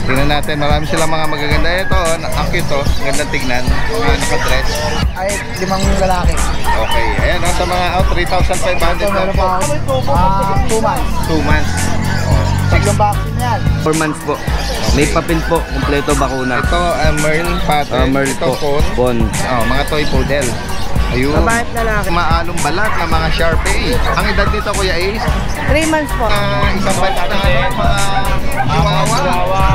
Tingnan natin, marami silang mga magaganda. Ito, ang cute to, gandang tignan. Mga nakadress. Ay, 5 lalaki. Okay, ayan o, sa mga out, 3,500 Ito, meron pa ako. 2 months. 2 months. Taglong vaccine yan. 4 months po. May papel po, kumpleto bakuna. Ito, Merl pattern. Merl ito, po. Pon. Mga toy poodle. Ayun. Babae at lalaki. Maalong balat na mga Sharpei. Ang edad dito, Kuya Ace? 3 months po. Isang balat na mga Chihuahua.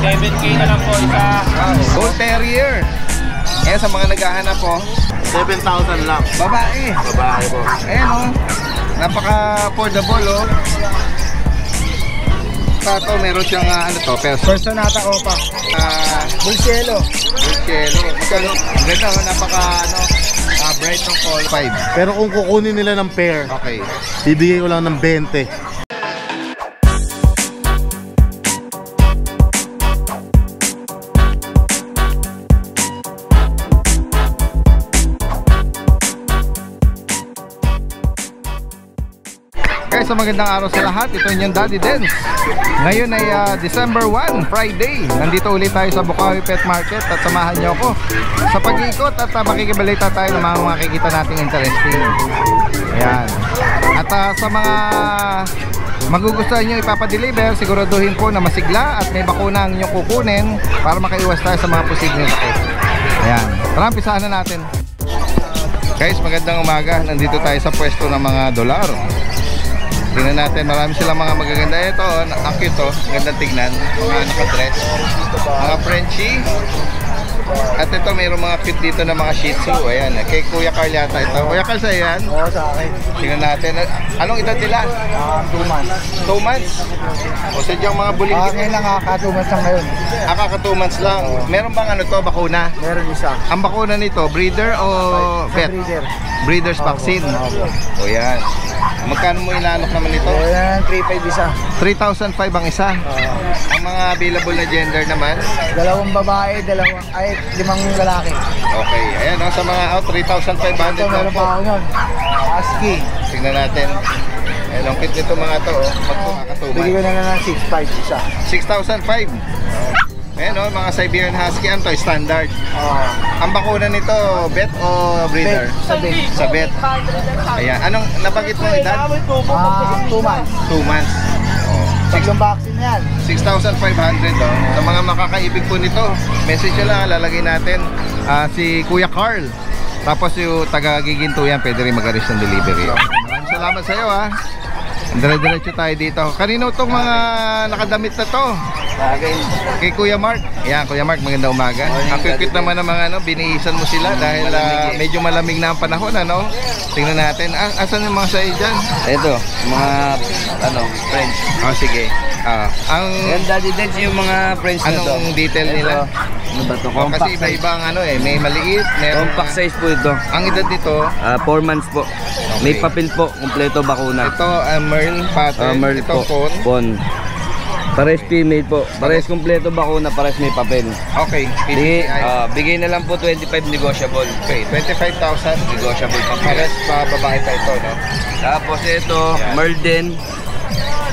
7K na lang po isa. Bull Terrier. Ayan, sa mga naghahanap po. 7,000 lang. Babae. Babae po. Ayan o. Napaka-affordable o. Ito, meron siyang ano to, Personata Opa. Bulcielo. Bulcielo. Magkano? Ang ganda o, napaka bright ng call. 5. Pero kung kukunin nila ng pair, Okay. bibigay ko lang ng 20. Guys, magandang araw sa lahat. Ito yung Daddy Dens. Ngayon ay December 1, Friday. Nandito ulit tayo sa Bukawi Pet Market at samahan niyo ako sa pag-iikot at makikibalita tayo ng mga makikita nating interesting. Ayan. At sa mga magugustuhan nyo ipapadeliver, siguraduhin po na masigla at may bakuna ang inyong kukunin para makaiwas tayo sa mga posibleng sakit. Ayan. Tara, umpisahan na natin. Guys, magandang umaga. Nandito tayo sa pwesto ng mga dolar. Tingnan natin, marami silang mga magaganda. Ito, ang cute to, gandang tignan. Mga nakadress. Mga Frenchie. At ito, mayroong mga cute dito na mga Shih Tzu. Ayan, kay Kuya Carl yata ito. Kuya Carl, sa'yo yan? Oo, sa akin. Tingnan natin. Anong edad nila? 2 months. 2 months? O sadyang mga buling. Ngayon lang ka 2 months lang ngayon. Kaka 2 months lang. Meron bang ano to, bakuna? Meron isa. Ang bakuna nito, breeder o vet? Breeder. Breeder's vaccine. O yan. Magkano mo ilalok naman ito? So, yan, 3,500 isa. 3,500 ang isa. Ang mga available na gender naman? 2 babae, 5 lalaki. Okay, ayan o, sa mga out, 3,500 Ito, meron pa ako yun. Husky. Tingnan natin. Ayan, ang cute nito mga to, magkakatuman. Bigay ko na lang ng 6,500 isa. 6,500. Ayan o, mga Siberian Husky, ano to, standard. Ang bakuna nito, vet o breeder? Sa bed. Sa vet. Ayan, anong nabanggit mo edad? 2 months. 2 months. Taglong vaccine yan. 6,500 o. Sa mga makakaibig po nito, message nyo lang, lalagay natin si Kuya Carl. Tapos yung taga-Giginto yan, pwede rin mag-arrange ng delivery. Maraming salamat sa iyo ha. Dire-diretso tayo dito. Kanino itong mga nakadamit na to? Kay Kuya Mark. Ayan, Kuya Mark, magandang umaga. Ang cute naman ng mga binihisan mo sila dahil medyo malamig na ang panahon, ano? Tingnan natin. Asan yung mga sayo dyan? Ito, mga French. Oh, sige. Yan Daddy Dens yung mga French na to. Anong detail nila? Ano ba to? Kasi Compact size. iba-ibang may maliit, meron Compact size po ito. Ang edad nito, 4 months po. May papel po, kumpleto bakuna. ito Merl pattern, Merl ito po. Pon. Pares female po. Pares kumpleto bakuna, pares may papel. Okay, Bigay na lang po 25 negotiable. okay, 25,000 negotiable pa. Pares pa babae pa ito, no? Tapos ito, Merl din.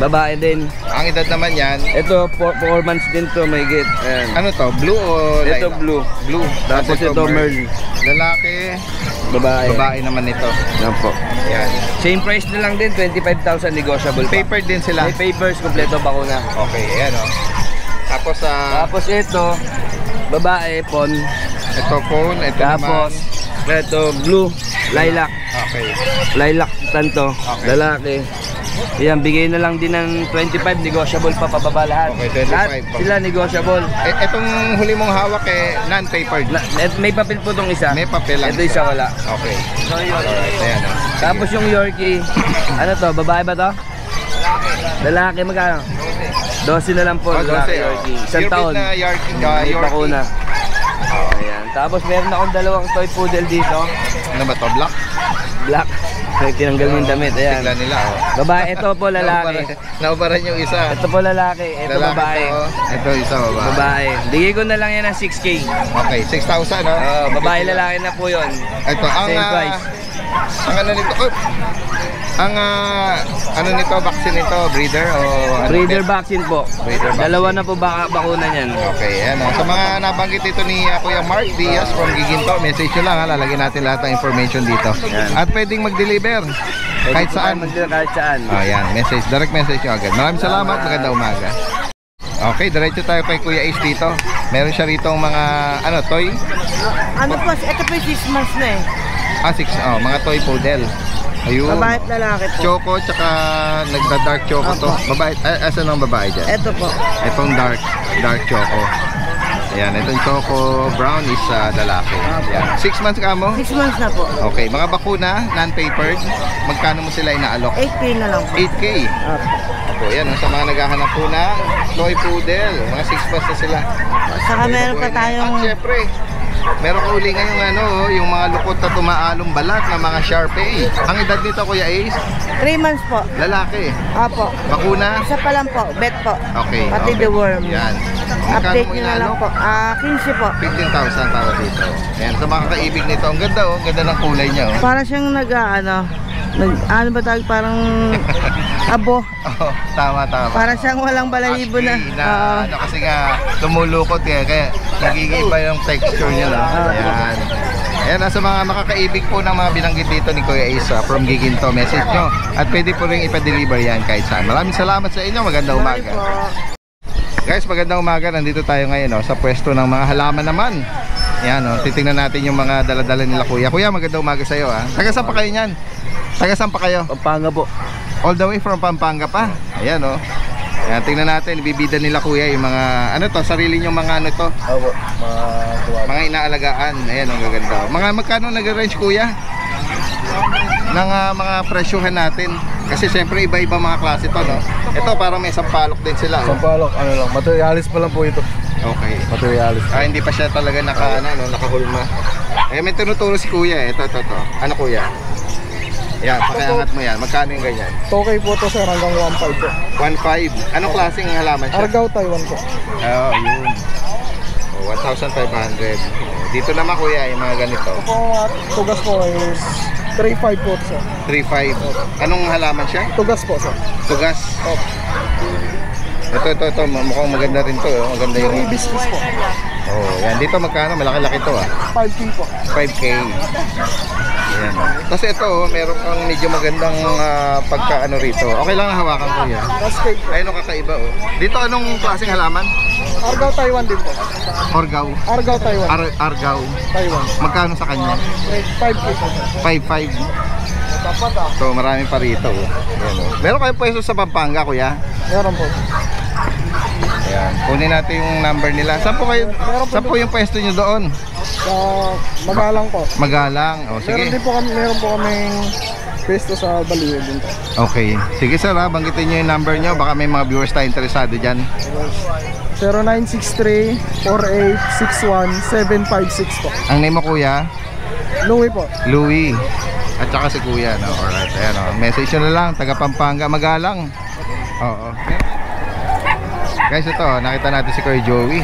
Babae din. Ang edad naman yan, Ito, 4 months din to, may get. Ayan. ano to? Blue o lilac? Ito blue. Blue. Tapos ito Merl. Lalaki, Babae. babae naman ito. Yan po. Yan. Same price na lang din, 25,000 negotiable pa. Paper din sila. May papers, kumpleto bakuna. Okay, ayan o. Tapos Tapos ito, babae, pon. ito phone, ito Tapos, naman. ito, blue, lilac. Okay. Lilac, tanto, Okay. lalaki. Yan, bigay na lang din ng 25, negotiable pa pababa lahat. Okay, 25 Lahat pa. sila negotiable. Itong huli mong hawak non-papered. May papel po tong isa. May papel lang. Ito isa wala. Okay. So yun. Alright, ayan o. Tapos yung Yorkie, ano to, babae ba to? Lalaki, magkano? 12 na lang po, lalaki Yorkie. Isang taon. na Yorkie. May bakuna. Ayan. Tapos meron akong 2 toy poodle dito. Ano ba to? Black? Black. May tinanggal mo yung damit. Ayan. Tignan nila o. Babae, ito po lalaki. Naubaran yung isa. Ito po lalaki. Ito Lalaki babae. to. Ito isa babae. Babae. Bigay ko na lang yan ng 6K. Okay, 6,000 no? Babae lalaki na po yun. Ito, ang Same price. ang ano nito, Ang ano nito, vaccine nito, breeder o ano? Breeder vaccine po. Breeder vaccine. Dalawa na po bakuna niyan. Okay, ano. Sa mga nabanggit ito ni Kuya Mark Diaz from Giginto, message nyo lang ha, lalagyan natin lahat ng information dito. Yan. At pwedeng mag-deliver kahit saan. Kahit saan. Oh, yan, message, direct message nyo agad. Maraming salamat, magandang umaga. Okay, diretso tayo kay Kuya Ace dito. Meron siya rito mga, ano, toy? Ano po, ito po 6 months na eh. 6, mga toy poodle. Ayun. Babae at lalaki po. Choco, tsaka nagda-dark choco to. Babae, asan ang babae dyan? Ito po. Itong dark choco. Ayan, itong choco brown is lalaki. Ayan. 6 months ka mo? 6 months na po. Okay, mga bakuna, non-papered. Magkano mo sila inaalok? 8K na lang po. 8K. Opo, yan. Sa mga naghahanap po na toy poodle. Mga 6 months na sila. Saka meron pa tayong... At syempre, meron ka uli ngayong yung mga lukot na tumaalong balat na mga Sharpei. Ang edad nito, Kuya Ace? 3 months po. Lalaki. Apo. Bakuna? Isa pa lang po. Bet po. Okay. Pati okay. the worm. Yan. Update Magkano mo nyo na lang inaalok? po. 15 po. 15,000 para dito. Ayan, sa mga kaibig nito, ang ganda oh, ang ganda ng kulay niya oh. Para siyang ano ba tawag, parang abo. Oh, tama. Para siyang walang balahibo na. Husky na ano, kasi nga lumulukot kaya nagiging iba yung texture niya no? Ayan. Ayan, sa mga makakaibig po ng mga binanggit dito ni Kuya Ace from Giginto, message nyo. At pwede po rin ipa-deliver yan kahit saan. Maraming salamat sa inyo, magandang Bye umaga. po. Guys, magandang umaga. Nandito tayo ngayon sa pwesto ng mga halaman naman. Yan titingnan natin yung mga dala-dala nila Kuya. Kuya, magandang umaga sa iyo ha. Taga saan pa kayo niyan? Taga saan pa kayo? Pampanga po. All the way from Pampanga pa. Ayan Ayan, tingnan natin, ibibida nila Kuya yung mga ano to, sarili nyong mga ano to. Opo, Mga inaalagaan. Ayan, ang gaganda. Mga magkano nag-range Kuya? Ng mga presyuhan natin. Kasi syempre iba-iba mga klase to no. Ito parang may sampalok din sila. Sampalok, ano lang, materialis pa lang po ito. Okay. Materialis. Hindi pa siya talaga nakahulma. May tinuturo si Kuya Ito. Ano Kuya? Yan, pakiangat mo yan. Magkano yung ganyan? Okay po to sir, hanggang 1.5 po. 1.5. Anong klaseng halaman siya? Argao, Taiwan po. Yun. 1,500. Dito naman Kuya, yung mga ganito. Ito po, tugas po is 3.5 po sir. 3.5. Anong halaman siya? Tugas po sir. Tugas. Opo. Ito. Mukhang maganda rin to. Maganda Yung yung... hibiscus po. Yan. Dito magkano? Malaki-laki to 5K po. 5K. Ayan. Tapos ito, meron kang medyo magandang pagka-ano rito. Okay lang hawakan ko yan. Cascade po. Ayun ang kakaiba Dito anong klaseng halaman? Argao, Taiwan din po. Orgaw. Argao, Taiwan. Argaw. Taiwan. Magkano sa kanya? 5K po sir. 5.5. Dapat So marami pa rito Ayan, Meron kayong pwesto sa Pampanga Kuya? Meron po. Ayan. Kunin natin yung number nila. Saan po yung pwesto nyo doon? Sa Magalang po. Magalang. Meron Sige. po kaming pesto sa Baliw din po. Okay. Sige sir banggitin nyo yung number nyo. Baka may mga viewers tayo interesado dyan. 0963-4861-756 po. Ang name mo Kuya? Louie po. Louie. At saka si Kuya. Alright. Ayan Message nyo na lang. Taga Pampanga. Magalang. Oo. Guys, ito, nakita natin si Kuya Joey.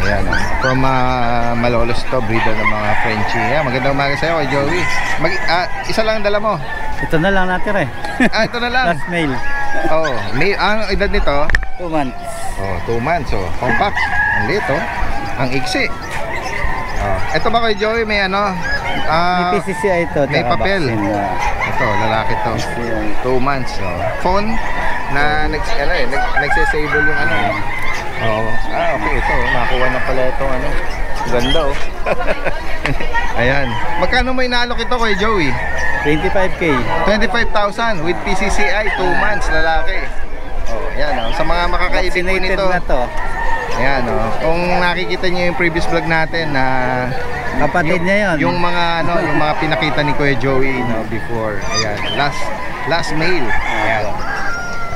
Ayan, from Malolos to, breeder ng mga Frenchie. Ayan, magandang umaga sa'yo, Kuya Joey. Isa lang ang dala mo. Ito na lang natira Ito na lang. Last mail. Ang edad nito? 2 months. 2 months. Compact. Ang lito. Ang iksi. Ito ba Kuya Joey, may ano? May PCCI ito. May papel. Ito, lalaki to. 2 months. Phone na nagsisable yung ano. Okay, ito. Nakuha na pala itong ano. Ganda Ayan. Magkano mo inaalok ito Kuya Joey? 25K. 25,000 with PCCI, 2 months, lalaki. Ayan sa mga makakaibig po nito. Na to. Ayan kung nakikita niyo yung previous vlog natin na Kapatid niya yun. Yung mga yung mga pinakita ni Kuya Joey before. Ayan, last mail. Ayan.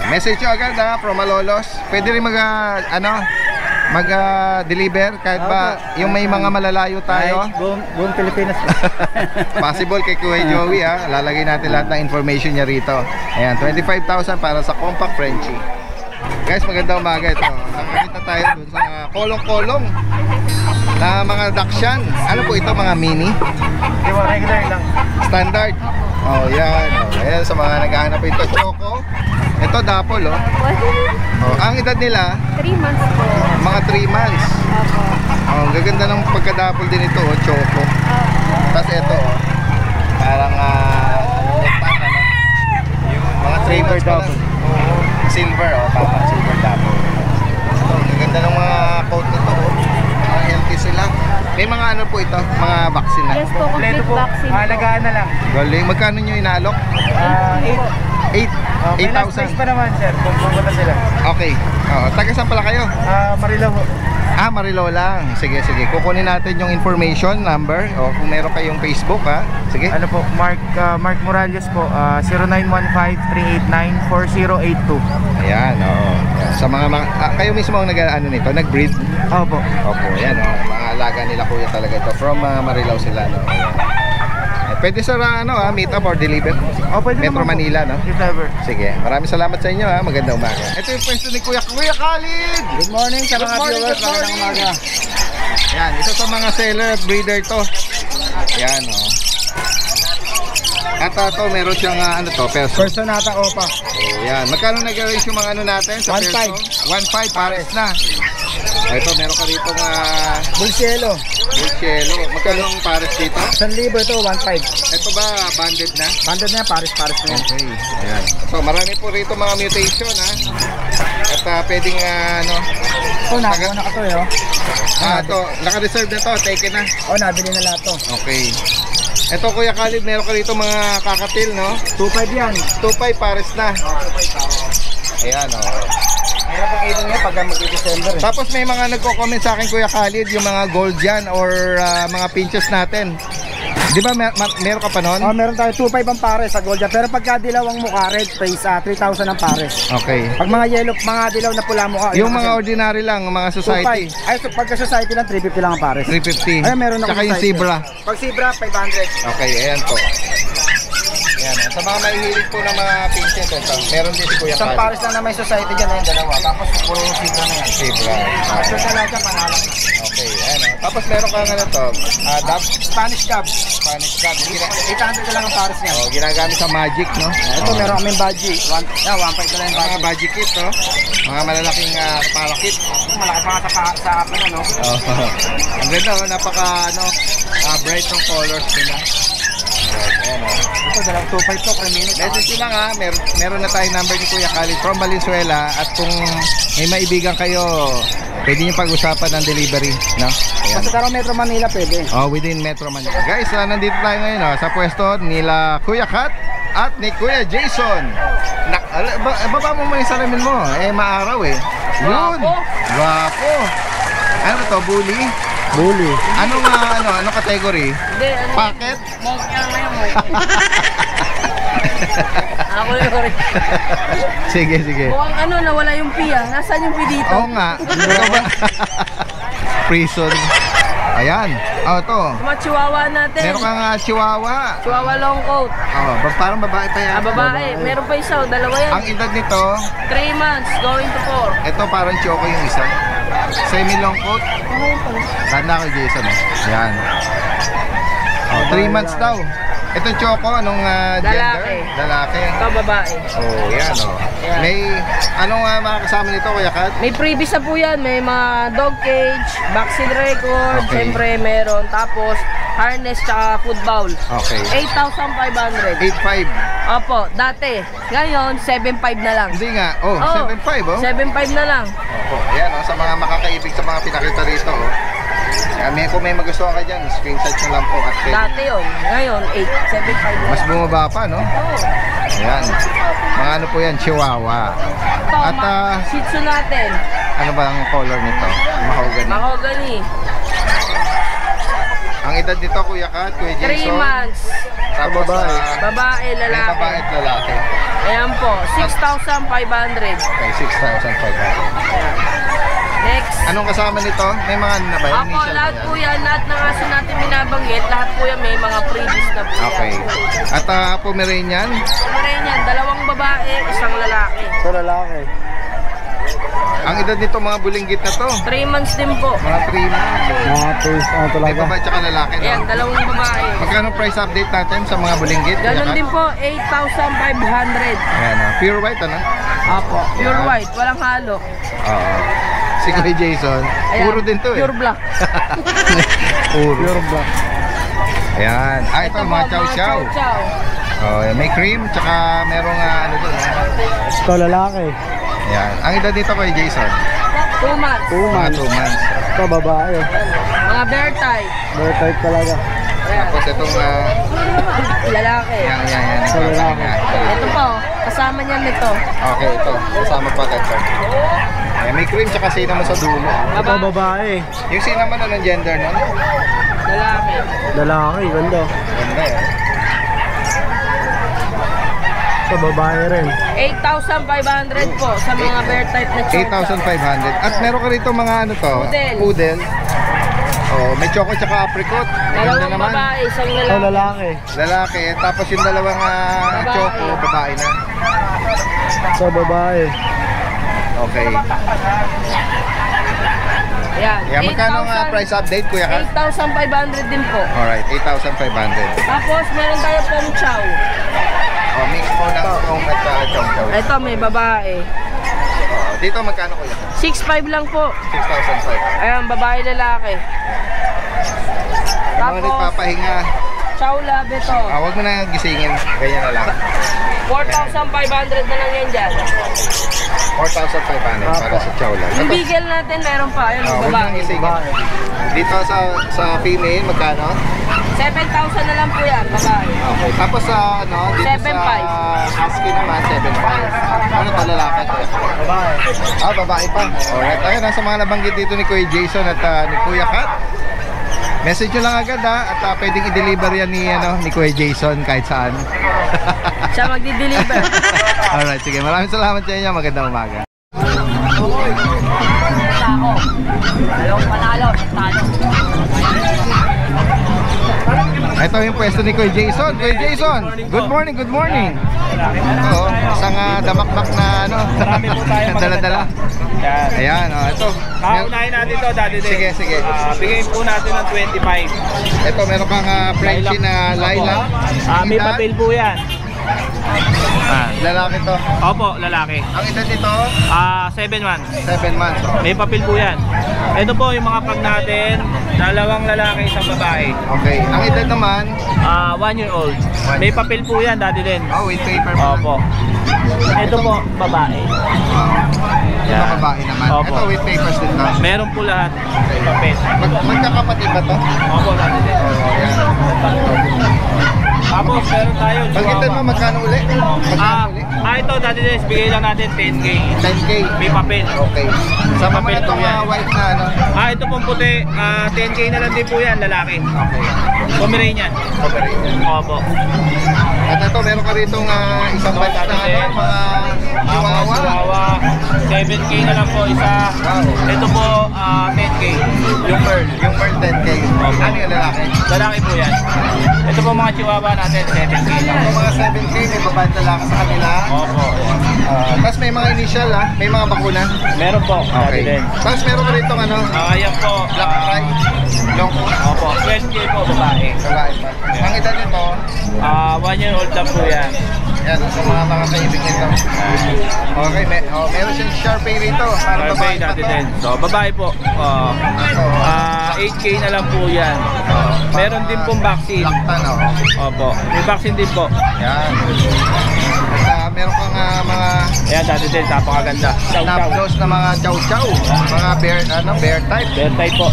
Message nyo agad from Malolos. Pwede rin mag-deliver kahit ba yung may mga malalayo tayo. Buong Pilipinas. Possible kay Kuya Joey lalagay natin lahat ng information niya rito. Ayan, 25,000 para sa Compact Frenchie. Guys, magandang umaga ito. Nakakita tayo dun sa kolong-kolong. na mga Dachshund. Ano po ito, mga mini? Di ba, regular lang. Standard. Oh, yan. Oh, ayan sa mga naghahanap ito. Choco. Ito, Dapol, oh. Oh, ang edad nila, 3 months po. mga 3 months. Opo. Oh, ang gaganda ng pagka-Dapol din ito, oh, Choco. Tapos ito, oh, parang leopard, ano? Mga 3 months pa lang. Oo, silver, oh, tama, silver Dapol. Oh, ang ganda ng mga coat nito, oh. Mga healthy sila. May mga ano po ito, mga vaccine na. Yes po, complete vaccine po. Alagaan na lang. Galing, magkano nyo inaalok? 8. 8,000. pa naman, sir. Kung pumunta sila. Okay. Oh, taga saan pala kayo? Marilaw po. Ah, Marilo lang. Sige, sige. Kukunin natin yung information, number. O, kung meron kayong Facebook, ha? Sige. Ano po, Mark Morales po, 0915-389-4082. Ayan, oo. Sa mga, kayo mismo ang nag-ano nito, nag-breed? Opo. Opo, yan, oh. Mga alaga nila kuya talaga ito. From Marilao sila, no? Ayan. Pwede sa meet up or deliver? Pwede Metro naman po. Manila, no? If ever. Sige, maraming salamat sa inyo, ha? Magandang umaga. Ito yung pwesto ni Kuya Khalid! Good morning sa mga viewers. Magandang umaga. Yan, isa sa mga seller at breeder to. Yan, oh. At ito, meron siyang perso. Personata Opa. Oh, yan. Magkano nag-arrange yung mga natin sa 1.5. perso? 1.5, pares na. Ito, meron ka rito Bulcielo. Bulcielo. Magkano ang pares dito? 1,000 ito, 1.5. Ito ba, banded na? Banded na yan, pares na yan. Okay. Ayan. So, marami po rito mga mutation, ha? At pwedeng, Ito, nakuha na ka to, ito, naka-reserve na to, taken na. Nabili na lahat to. Okay. Ito, Kuya Khalid, meron ka rito mga kakatil, no? 2.5 yan. 2.5 pares na. Ayan, oh. Hirap ang ilong niya pag mag-December. Tapos may mga nagko-comment sa akin, Kuya Khalid, yung mga gold dyan or mga pinches natin. Di ba meron ka pa nun? Meron tayo 2.5 ang pares sa gold yan. Pero pagka dilaw ang mukha, red face, 3,000 ang pares. Okay. Pag mga yellow, mga dilaw na pula mukha. Yung mga ordinary lang, mga society. 2.5. Ay, so pagka society lang, 350 lang ang pares. 350. Ay, meron Tsaka akong yung society. zebra. Pag zebra, 500. Okay, ayan po. Ayan, sa mga mahihilig po ng mga pinches, ito, meron din si Kuya Isang Khalid. pares lang na may society dyan, ayun, dalawa. Tapos puro zebra na yan. Zebra. Ito talaga, panalo. Okay, ayan o. Tapos meron ka nga to, dab, Spanish dub. Spanish dab. 800 na lang ang pares niya. Oh, ginagamit sa magic, no? Ito, meron kaming budgie. 1.5 na lang yung Mga budgie. magic kit, no? Mga malalaking parakit. Malaki pa nga sa akin, ano? Oh, ang ganda, oh, napaka, bright ng colors nila. Ayan, oh. Ito, dalang 2.5 to, krimino. Message nyo lang ha, meron na tayong number ni Kuya Khalid from Valenzuela. At kung may maibigan kayo, pwede nyo pag-usapan ng delivery, no? Ayan. Basta taro Metro Manila, pwede. Oh, within Metro Manila. Guys, nandito tayo ngayon sa pwesto nila Kuya Kat at ni Kuya Jason. Baba mo yung salamin mo. Maaraw eh. Yun. Guwapo. Ano ba to? Bully? Bully. Anong category? Hindi, Packet? Mokya na yun. Ako yun. Sige, sige. Mukhang nawala yung piya. Nasaan yung pi dito? Oo nga. Ikaw ba? Prison. Ayan. Ito. Mga chihuahua natin. Meron kang chihuahua. Chihuahua long coat. Parang babae pa yan. Babae. Meron pa isa. Dalawa yan. Ang edad nito, 3 months. Going to 4. ito parang choco yung isa. Semi-long coat. Tanda ko, Jason. Ayan. 3 months daw. Ito choco, anong gender? Lalaki. Ito babae. Oh, yan oh. Ayan. May, anong mga kasama nito, Kuya Kat? May freebies na po yan. May mga dog cage, vaccine record, Okay. siyempre meron. Tapos harness tsaka food bowl. Okay. 8,500. 8.5. Opo, dati. Ngayon, 7,500 na lang. Hindi nga. Oh, 7.5 oh. 7,500 na lang. Opo. Ayan oh, sa mga makakaibig sa mga pinakita rito oh. Kung may magustuhan ka dyan, screenshot nyo lang po at Dati yun. Ngayon, 7,500 na mas lang. bumaba pa, no? Oo. Ayan. Mga ano po yan, Chihuahua. Ito, At Shih Tzu natin. ano ba ang color nito? Mahogany. Mahogany. Ang edad nito, Kuya Kat, Kuya 3 Jason. months. Tapos, Babae, may lalaki. babae at lalaki. Ayan po, 6,500. Okay, 6,500. Next. Anong kasama nito? May mga ano na ba? Opo, Initial ba lahat yan? po yan. Lahat ng aso natin binabanggit. Lahat po yan may mga freebies na po yan. Okay. At Pomeranian? Pomeranian, 2 babae, 1 lalaki. Ito lalaki. Ang edad nito mga bulinggit na to, 3 months din po. mga 3 months. Mga first, ano May talaga. babae tsaka lalaki, Ayan, no? dalawang babae. Magkano price update natin sa mga bulinggit? Ganon Kuya din Kat? po, 8,500. Ayan, pure white, ano? Apo, pure white, walang halo. Oo. Si Kuya Jason, Ayan, puro din to eh. Pure black. Puro. Pure black. Ayan. Ito, po, mga chow-chow. chow-chow. Oh, may cream, tsaka merong ano doon. Ito lalaki. Ayan. Ang edad dito Kuya Jason, 2 months. 2 mga months. 2 months. Ito babae. Mga bear type. Bear type talaga. Ayan, Tapos itong, lalaki. yan. Sa lalaki. Ito po, kasama niya nito. Okay, ito. Kasama pa ito. Ayan, may cream, tsaka cinnamon sa dulo. Ito babae. Yung cinnamon, anong gender nun? Lalaki. Lalaki, ganda. Ganda eh. Ito babae rin. 8,500 po sa mga bear type na chow-chow. 8,500. At meron ka rito mga ano to? Poodle. Poodle. Oh, may choco tsaka apricot. Ganda Dalawang naman. babae, isang Ito lalaki. lalaki. Lalaki. Tapos yung dalawang Babae. choco, babae na. Ito babae. Okay. Ayan, Kaya magkano nga 8,000 price update, Kuya Kat? 8,500 din po. Alright, 8,500. Tapos meron tayo pong chow. Oh, mix po ng kong at chow-chow. Ito may babae. Oh, dito magkano, Kuya? 6,500 lang po. 6,500. Ayan, babae lalaki. Yung mga Tapos, nagpapahinga, chow lab ito. wag mo na gisingin. Ganyan na lang. 4,500 na lang yan dyan. 4,500 para sa chow lang. Yung beagle natin meron pa. Ayan, Huwag mo na babae. gisingin. Dito sa female, magkano? 7,000 na lang po yan, babae. Okay. Tapos sa ano, dito 7,500. sa husky naman, 7,500. Ano to, lalaki? Babae. Babae pa. Alright. Ayun, nasa mga nabanggit dito ni Kuya Jason at ni Kuya Kat. Message nyo lang agad at pwedeng i-deliver yan ni Kuya Jason kahit saan. Siya magdi-deliver. Alright, sige. Maraming salamat sa inyo. Magandang umaga. Ako. Dalawang panalo. Talo. Ito yung pwesto ni Kuya Jason. Kuya Jason, good morning, good morning. Ito, isang damakmak na Marami po tayong dala-dala. Yan. Ayan, ito. Unahin natin to, Daddy Dave. Sige, sige. Bigay po natin ng 25. Ito, meron kang Frenchie na lilac. May papel po yan. Lalaki to. Opo, lalaki. Ang edad nito, 7 months. 7 months. May papel po yan. Ito po yung mga pag natin. Dalawang lalaki, isang babae. Okay. Ang edad naman, 1 year old. May papel po yan, Daddy Len. with paper pa. Opo. Ito po, babae. Ito Yan. babae naman. Opo. Ito with papers din to. Meron po lahat. May papel. Magkakapatid ba to? Opo, Daddy Len. Tapos meron tayo. Pagkitan mo, magkano uli? Magkano uli? Ito, Daddy Len. Bigay lang natin 10K. 10K. May papel. Okay. Sama mo Papel na po itong yan. white na ano. Ito pong puti. 10K na lang din po yan, lalaki. Okay. Pomeranian. Opo. At ito, meron ka ritong isang batch na ano, mga chihuahua. Chihuahua. 7K na lang po isa. Wow. Ito po 10K. Yung pearl. Yung pearl 10K. Ano yung lalaki? Lalaki po yan. Ito po mga chihuahua natin 7K lang. Yung mga 7K, may babae lalaki sa kanila. Opo. Tapos may mga initial may mga bakuna. Meron po. Okay. Tapos meron ka ritong ano, Ayan po. black eye, long coat. Opo. 12K po babae. Babae pa. Ang edad nito, 1 year old lang po yan. yan, sa mga kaibig nito. Okay, meron siyang Sharpei rito. Para babae Barbay pa natin to. din. So babae po. 8K na lang po yan. Meron din pong vaccine. Laktan, Opo. May vaccine din po. Yan. At meron kang mga Ayan, dati din, napakaganda. Chow chow. snapdos na mga chow-chow. Mga bear type. Bear type po.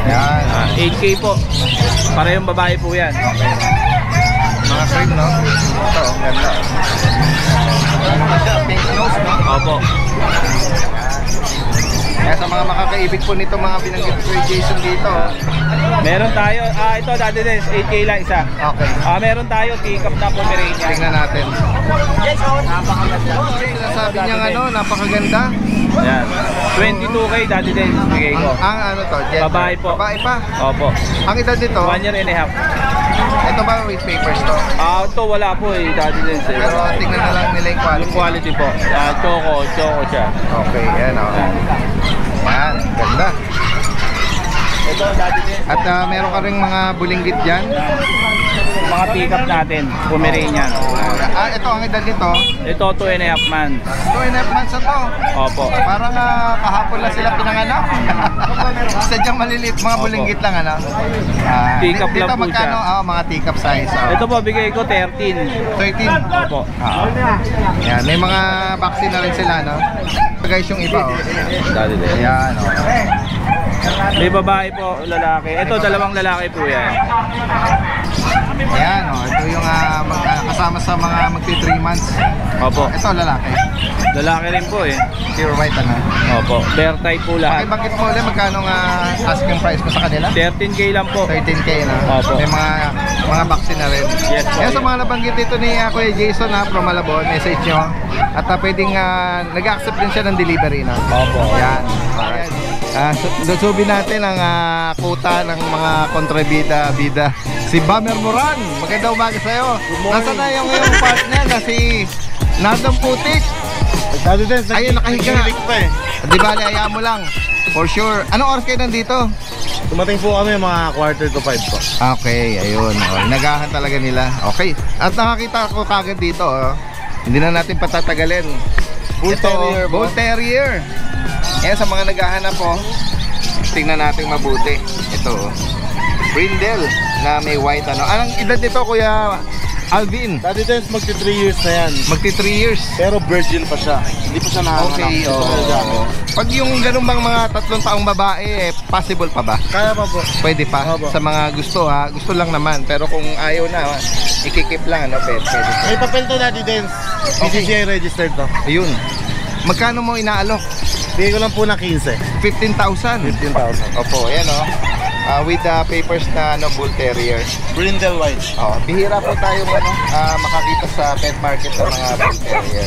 Yan. 8K po. Parehong babae po yan. Mga cream, no? Ito, ang ganda. Ano na siya? Pink nose, no? Opo. Kaya sa mga makakaibig po nito mga binanggit ko kay Jason dito. Meron tayo, ito dati din, 8K lang isa. Okay. Meron tayo, teacup na Pomeranian. Tingnan natin. Napakaganda. Sabi niya napakaganda. Yan. 22K Daddy Dens bigay ko. Ang ano to? Gender? Babae po. Babae pa. Opo. Ang edad nito, 1 year and a half. ito ba with papers to? Ito wala po eh, Daddy Dens eh. Pero tingnan na lang nila yung quality. Yung quality po. Choco siya. Okay, yan o. Yan, ganda. Ito Daddy Dens. At meron ka rin mga bulinggit dyan. Mga pick-up natin, Pomeranian. Ito ang edad nito. Ito 2 and a half months. 2.5 months na to. Opo. Parang kahapon lang sila pinanganak. Sadyang maliliit, mga bulinggit lang ano. Teacup dito lang po magkano? siya. Mga teacup size. Ito po, bigay ko 13. 13. Opo. Yan, may mga vaccine na rin sila, no? Guys, yung iba, oh. Daddy Dens. Yan, oh. May babae po, lalaki. Ito, dalawang lalaki po yan. Ayan, oh. Ito yung kasama sa mga magti 3 months. Opo. Ito, lalaki. Lalaki rin po eh. Pure white, ano? Opo. Bear type po lahat. Bakit mo ulit, magkano nga asking price mo sa kanila? 13K lang po. 13K na. Opo. May mga vaccine na rin. Yes, po. Yan sa mga nabanggit dito ni Kuya Jason from Malabon, message nyo. At pwedeng nag-accept din siya ng delivery na. Opo. Yan. Susubin natin ang quota ng mga kontrabida-bida. Si Bamer Moran, magandang umaga sa'yo. Nasaan na yung iyong partner na si Nadam Putik? Daddy Dens, Ayun, nakahiga. nagkikilig pa eh. Di ba, hayaan mo lang. For sure. Anong oras kayo nandito? Dumating po kami mga 4:45 po. Okay, ayun. Nagahan talaga nila. Okay. At nakakita ko kagad dito. Hindi na natin patatagalin. Bull Terrier, Bull Terrier. Yan sa mga naghahanap po. Tingnan natin mabuti. Ito. Brindle na may white ano. Anong edad nito, Kuya Alvin? Daddy Dens, magti 3 years na yan. Magti 3 years. Pero virgin pa siya. Hindi pa siya nanganak. Okay, oo. Pag yung ganun bang mga 3 taong babae, possible pa ba? Kaya pa po. Pwede pa? Opo. Sa mga gusto ha? Gusto lang naman. Pero kung ayaw na, ikikip lang ano? Pwede. May papel to, Daddy Dens. Okay. PCCI registered to. Ayun. Magkano mo inaalok? Bigay ko lang po ng 15. 15,000. 15,000. Opo, ayan o. With the papers na Bull Terrier. Brindle white. Bihira po tayo makakita sa pet market ng mga Bull Terrier.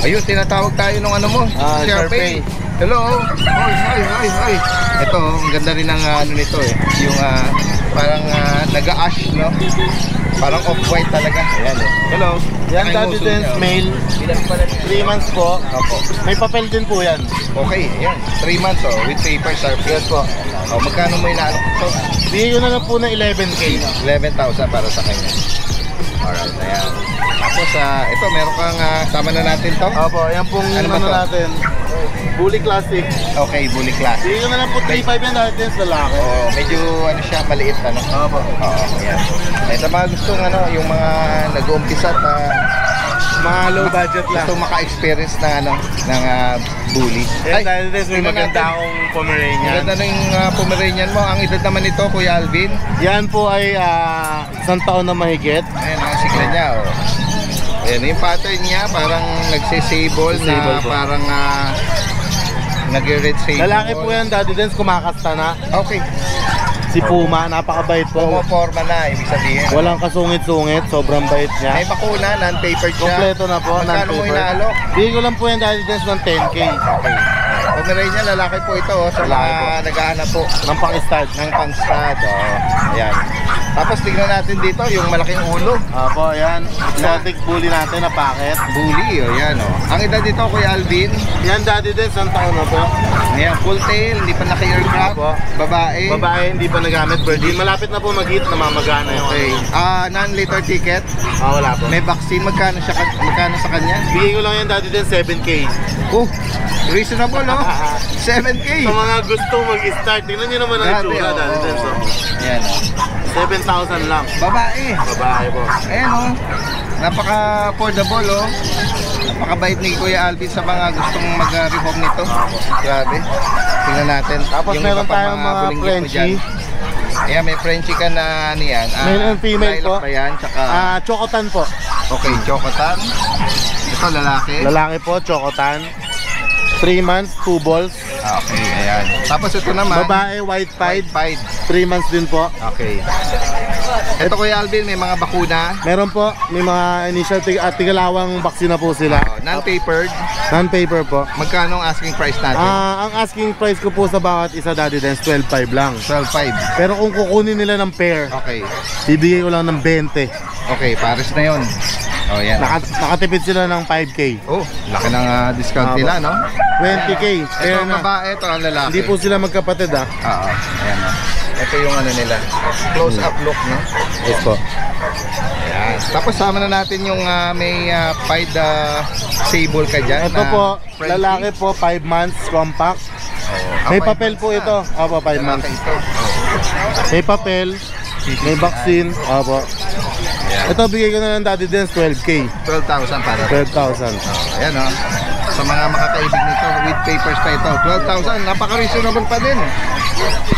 Ayun, tinatawag tayo nung ano mo, Sharpay. Hello. Hi. Ito, ang ganda rin ng ano nito eh. Yung parang naga-ash, no? Parang off-white talaga. Ayan eh. Hello. Yan, Daddy Dens, male. 3 months po. Opo. May papel din po yan. Okay, ayan. 3 months with papers are Yes po. magkano mo inaalok ito? Bigay ko na lang po ng 11K. 11,000 para sa kanya. Alright, ayan. Tapos, ito, meron kang sama na natin to. Opo, yan pong Ano ba to? natin. Bully Classic. Okay, Bully Class. Bigay ko na lang po 3.5 yan, Daddy Dens, lalaki. Oh, medyo ano siya, maliit ano. Opo. Oo, ayan. Ay, sa mga gustong yung mga nag-uumpisa at Mga low budget lang. gusto maka-experience ng bully. Yan, Daddy Dens, may tingnan maganda natin. akong Pomeranian. Ganda na yung Pomeranian mo. Ang edad naman nito, Kuya Alvin. Yan po ay 1 taon na mahigit. Ayan, ang sigla niya, oh. Ayan, yung pattern niya, parang nagsisable na Sable po. parang nag-red sable. Lalaki po yan, Daddy Dens, kumakasta na. Okay. Si Puma, napakabait po. Pumoforma na, ibig sabihin. Walang kasungit-sungit, sobrang bait niya. May bakuna, non-papered siya. Kompleto na po, Magkano mo non-paper. inaalok? Bigay ko lang po yan, Daddy Dens, ng 10K. Okay. Pomeranian, lalaki po ito, sa Lalaki mga po. nag-aanap po Ng pang-start. ng pang-stud. Ayan. Tapos tignan natin dito, yung malaking ulo. Apo, yan. Exotic bully natin na packet. Bully, yan o. Ang edad dito, Kuya Alvin, Yan, Daddy Dens, 1 taon na po. ayan, full tail, hindi pa naka-aircraft. Apo. Babae. Babae, hindi pa nagamit virgin. Malapit na po mag-hit, namamagana yung Okay. Non-litter ticket. wala po. May vaccine, magkano sa kanya? Bigay ko lang yan, Daddy Dens, 7K. Oh, reasonable, no? 7K. Sa mga gusto mag-start, tingnan nyo naman ang Grabe, itsura, oo. Daddy Dens. Ayan o. 7,000 lang. Babae. Babae po. Ayan o. Napaka-affordable o. Napakabait ni Kuya Alvin sa mga gustong mag-rehome nito. Grabe. Tingnan natin. Tapos Yung meron iba pa tayong mga bulinggit mo Frenchie. dyan. Ayan, may Frenchie ka na niyan. Male and female lilac po. ba yan? Tsaka, Chocotan po. okay, chocotan. Ito, lalaki. Lalaki po, Chocotan. 3 months, 2 balls. Okay, ayan. Tapos ito naman, Babae, white pied, pied. 3 months din po. Okay. Ito Kuya Alvin, may mga bakuna. Meron po, may mga initial tigalawang vaccine na po sila. Non-papered. Non-paper po. Magkano ang asking price natin? Ang asking price ko po sa bawat isa, Daddy Dance, 12.5 lang. 12.5. Pero kung kukunin nila ng pair, Okay. bibigay ko lang ng 20. Okay, pares na yon. Oh, yan. Nakatipid sila ng 5K. Oh, laki ng discount Apo. nila, no? 20K. Ito Pair ang na. babae, ito ang lalaki. Hindi po sila magkapatid ah. Oo, ayan o. Ito yung ano nila. Close up look, no? Yes po. Ayan. Tapos sama na natin yung may pied sable ka dyan. Ito na po, Frenchie. lalaki po, 5 months, compact. Oh, May 5 papel po months ito. na. Opo, 5 months. Lalaki ito. May papel, may vaccine. Opo. Ayan. Ito bigay ko na ng Daddy Dance, 12K. 12,000 para. 12,000. Ayan o. Sa mga makakaibig nito, with papers pa ito. 12,000, napaka-reasonable pa din.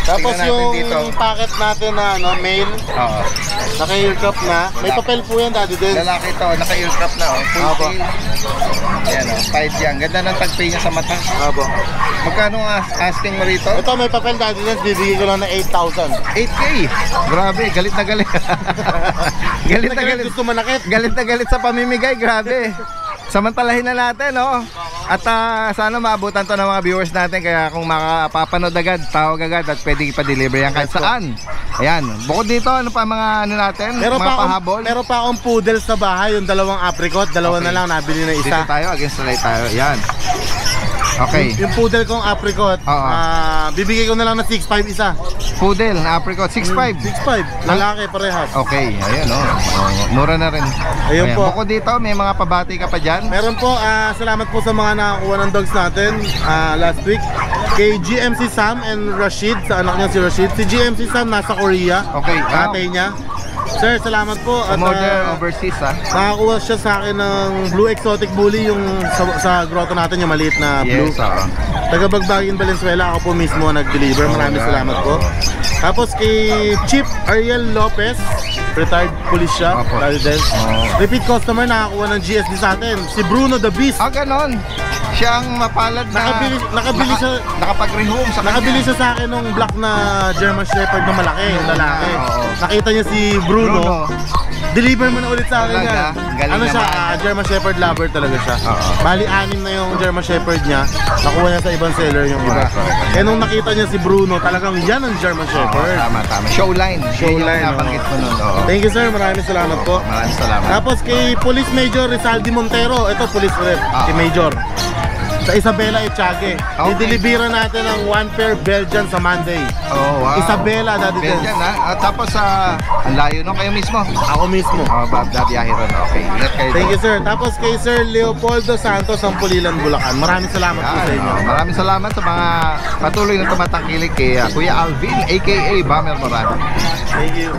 Tapos Tingnan natin yung dito. packet natin na ano, male, Oo. naka-earcup na. May papel po yan, Daddy Dance. Lalaki ito, naka-earcraft na o. Full Apo. tail. Ayan o, pied yan. Ganda ng tagpay niya sa mata. Opo. Magkano ang asking mo rito? Ito may papel, Daddy Dance, bibigay ko lang ng 8,000. 8K. Grabe, galit na galit. Galit na galit. Gusto manakit. Galit na galit sa pamimigay, grabe. Samantalahin na natin, no? At sana maabutan to ng mga viewers natin. Kaya kung makapapanood agad, tawag agad at pwede ipa-deliver yan kahit saan. Ayan, bukod dito, ano pa mga ano natin? Mga pahabol? Meron pa akong poodle sa bahay, yung dalawang apricot. Dalawa Okay. na lang, nabili na Dito isa. tayo, against the light tayo. Ayan. Okay. Yung poodle kong apricot, Oo. bibigay ko na lang ng 6.5 isa. Poodle na apricot, 6.5. 6.5, lalaki parehas. Okay, ayan o. Mura na rin. Ayun po. Bukod dito, may mga pabati ka pa dyan? Meron po, salamat po sa mga nakakuha ng dogs natin last week. Kay GMC Sam and Rashid, sa anak niya si Rashid. Si GMC Sam nasa Korea, Okay. tatay niya. Sir, salamat po. At Modern overseas, ha? nakakuha siya sa akin ng Blue Exotic Bully, yung sa grotto natin, yung maliit na blue. Yes, oo. Taga Bagbayin, Valenzuela, ako po mismo nag-deliver. Maraming salamat po. Tapos kay Chip Ariel Lopez, retired police siya. Opo. Repeat customer, nakakuha ng GSD sa atin. Si Bruno the Beast. Ganon. Siya ang mapalad na Nakabili siya. nakapag-rehome sa Nakabili kanya. siya sa akin ng black na German Shepherd na malaki, yung lalaki. Oo. Nakita niya si Bruno. Deliver mo na ulit sa akin Talaga? yan. Galing Ano siya, naman. German Shepherd lover talaga siya. Oo. Bali, 6 na yung German Shepherd niya. Nakuha niya sa ibang seller yung iba. Wow. Eh nung nakita niya si Bruno, talagang yan ang German Shepherd. Tama. Showline. Showline, Yung nabanggit mo nun. Oo. Thank you sir, maraming salamat po. Maraming salamat. Tapos kay Police Major Rizaldi Montero, ito police rep, si Major. Sa Isabela Echage. Okay. Dideliveran natin ng 1 pair Belgian sa Monday. Oh, wow. Isabela, Daddy Belgian, Dance. ha? At tapos ang layo no kayo mismo. Ako mismo. Biyahe ron. Okay. Ingat kayo. Thank you sir. Tapos kay Sir Leopoldo Santos ng Pulilan, Bulacan. Maraming salamat po sa inyo. Maraming salamat sa mga patuloy na tumatangkilik kay Kuya Alvin aka Bomber Moran. Thank you.